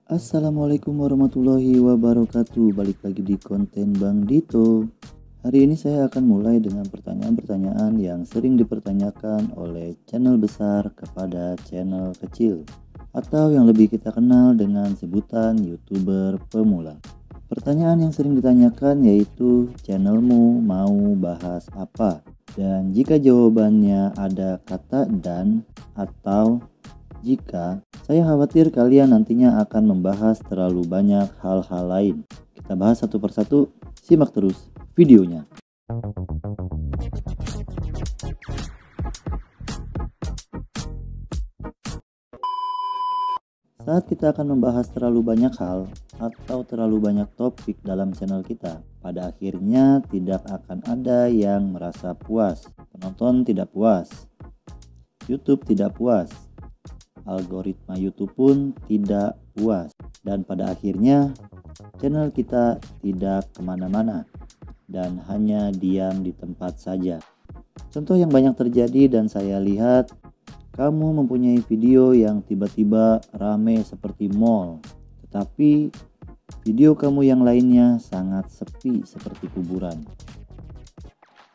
Assalamualaikum warahmatullahi wabarakatuh. Balik lagi di konten Bang Dito. Hari ini saya akan mulai dengan pertanyaan-pertanyaan yang sering dipertanyakan oleh channel besar kepada channel kecil, atau yang lebih kita kenal dengan sebutan YouTuber pemula. Pertanyaan yang sering ditanyakan yaitu, channelmu mau bahas apa? Dan jika jawabannya ada kata dan atau jika, saya khawatir kalian nantinya akan membahas terlalu banyak hal-hal lain. Kita bahas satu persatu, simak terus videonya. Saat kita akan membahas terlalu banyak hal atau terlalu banyak topik dalam channel kita, pada akhirnya tidak akan ada yang merasa puas. Penonton tidak puas, YouTube tidak puas, algoritma YouTube pun tidak puas, dan pada akhirnya channel kita tidak kemana-mana dan hanya diam di tempat saja. Contoh yang banyak terjadi dan saya lihat, kamu mempunyai video yang tiba-tiba rame seperti mall, tetapi video kamu yang lainnya sangat sepi seperti kuburan.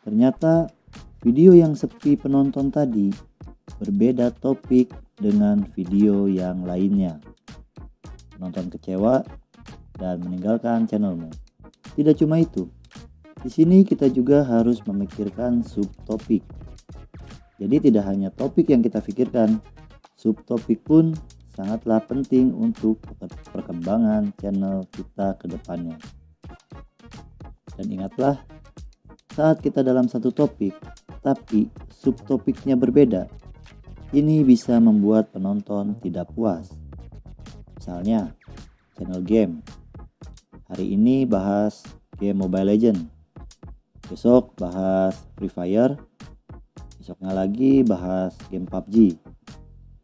Ternyata video yang sepi penonton tadi berbeda topik dengan video yang lainnya. Penonton kecewa dan meninggalkan channelmu. Tidak cuma itu, di sini kita juga harus memikirkan subtopik. Jadi tidak hanya topik yang kita pikirkan, subtopik pun sangatlah penting untuk perkembangan channel kita ke depannya. Dan ingatlah, saat kita dalam satu topik, tapi subtopiknya berbeda, ini bisa membuat penonton tidak puas. Misalnya, channel game. Hari ini bahas game Mobile Legends. Besok bahas Free Fire. Besoknya lagi bahas game PUBG.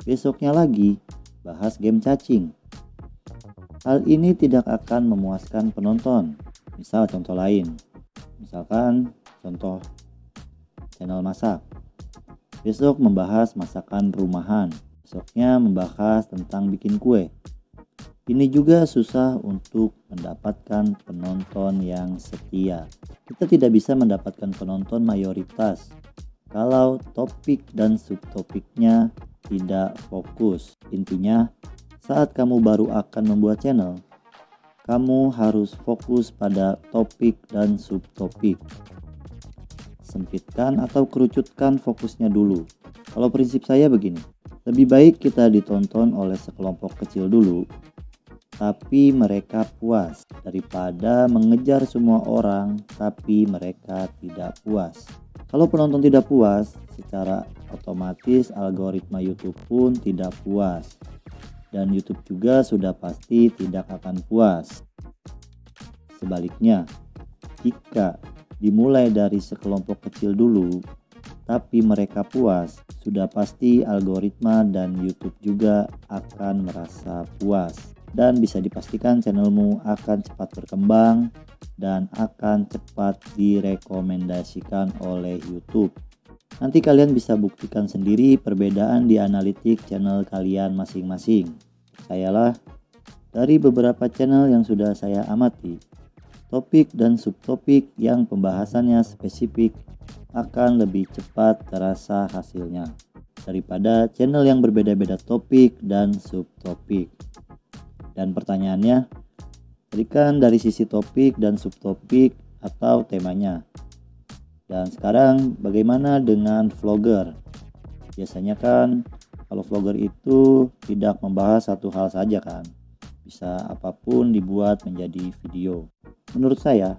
Besoknya lagi bahas game cacing. Hal ini tidak akan memuaskan penonton. Misal contoh lain. Misalkan contoh channel masak. Besok membahas masakan rumahan. Besoknya membahas tentang bikin kue. Ini juga susah untuk mendapatkan penonton yang setia. Kita tidak bisa mendapatkan penonton mayoritas kalau topik dan subtopiknya tidak fokus. Intinya, saat kamu baru akan membuat channel, kamu harus fokus pada topik dan subtopik. Sempitkan atau kerucutkan fokusnya dulu. Kalau prinsip saya begini, lebih baik kita ditonton oleh sekelompok kecil dulu, tapi mereka puas, daripada mengejar semua orang tapi mereka tidak puas. Kalau penonton tidak puas, secara otomatis algoritma YouTube pun tidak puas, dan YouTube juga sudah pasti tidak akan puas. Sebaliknya, jika dimulai dari sekelompok kecil dulu, tapi mereka puas, sudah pasti algoritma dan YouTube juga akan merasa puas. Dan bisa dipastikan channelmu akan cepat berkembang dan akan cepat direkomendasikan oleh YouTube. Nanti kalian bisa buktikan sendiri perbedaan di analitik channel kalian masing-masing. Percayalah, dari beberapa channel yang sudah saya amati, topik dan subtopik yang pembahasannya spesifik akan lebih cepat terasa hasilnya daripada channel yang berbeda-beda topik dan subtopik. Dan pertanyaannya, berikan dari sisi topik dan subtopik atau temanya. Dan sekarang bagaimana dengan vlogger? Biasanya kan kalau vlogger itu tidak membahas satu hal saja kan, bisa apapun dibuat menjadi video. Menurut saya,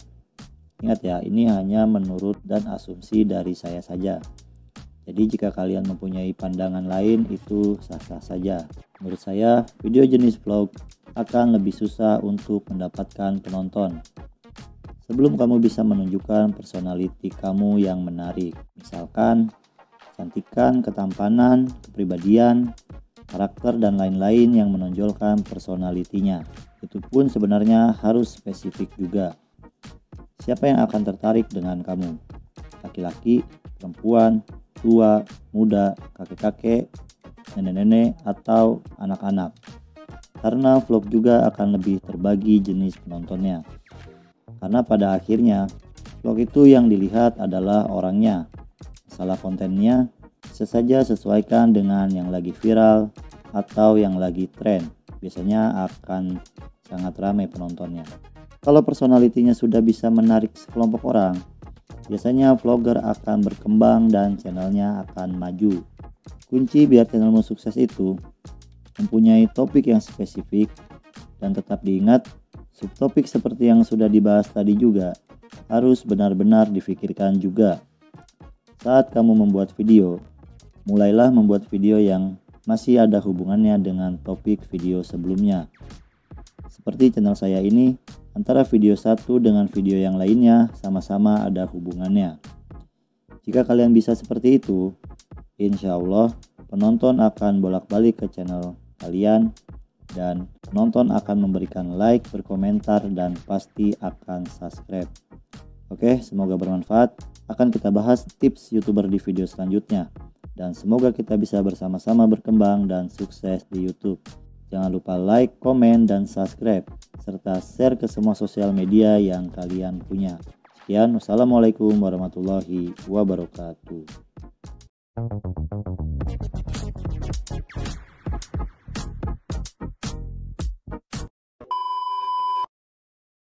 ingat ya, ini hanya menurut dan asumsi dari saya saja. Jadi jika kalian mempunyai pandangan lain, itu sah-sah saja. Menurut saya, video jenis vlog akan lebih susah untuk mendapatkan penonton sebelum kamu bisa menunjukkan personality kamu yang menarik. Misalkan cantikan, ketampanan, kepribadian, karakter, dan lain-lain yang menonjolkan personalitinya. Itu pun sebenarnya harus spesifik juga. Siapa yang akan tertarik dengan kamu? Laki-laki, perempuan, tua, muda, kakek-kakek, nenek-nenek, atau anak-anak? karena vlog juga akan lebih terbagi jenis penontonnya. Karena pada akhirnya vlog itu yang dilihat adalah orangnya. Masalah kontennya bisa saja sesuaikan dengan yang lagi viral atau yang lagi tren. Biasanya akan sangat ramai penontonnya. Kalau personalitinya sudah bisa menarik sekelompok orang, biasanya vlogger akan berkembang dan channelnya akan maju. Kunci biar channelmu sukses itu mempunyai topik yang spesifik, dan tetap diingat subtopik seperti yang sudah dibahas tadi juga harus benar-benar difikirkan juga. Saat kamu membuat video, mulailah membuat video yang masih ada hubungannya dengan topik video sebelumnya. Seperti channel saya ini, antara video satu dengan video yang lainnya sama-sama ada hubungannya. Jika kalian bisa seperti itu, insya Allah penonton akan bolak-balik ke channel kalian dan penonton akan memberikan like, berkomentar, dan pasti akan subscribe. Oke, semoga bermanfaat. Akan kita bahas tips YouTuber di video selanjutnya. Dan semoga kita bisa bersama-sama berkembang dan sukses di YouTube. Jangan lupa like, komen, dan subscribe, serta share ke semua sosial media yang kalian punya. Sekian, wassalamualaikum warahmatullahi wabarakatuh.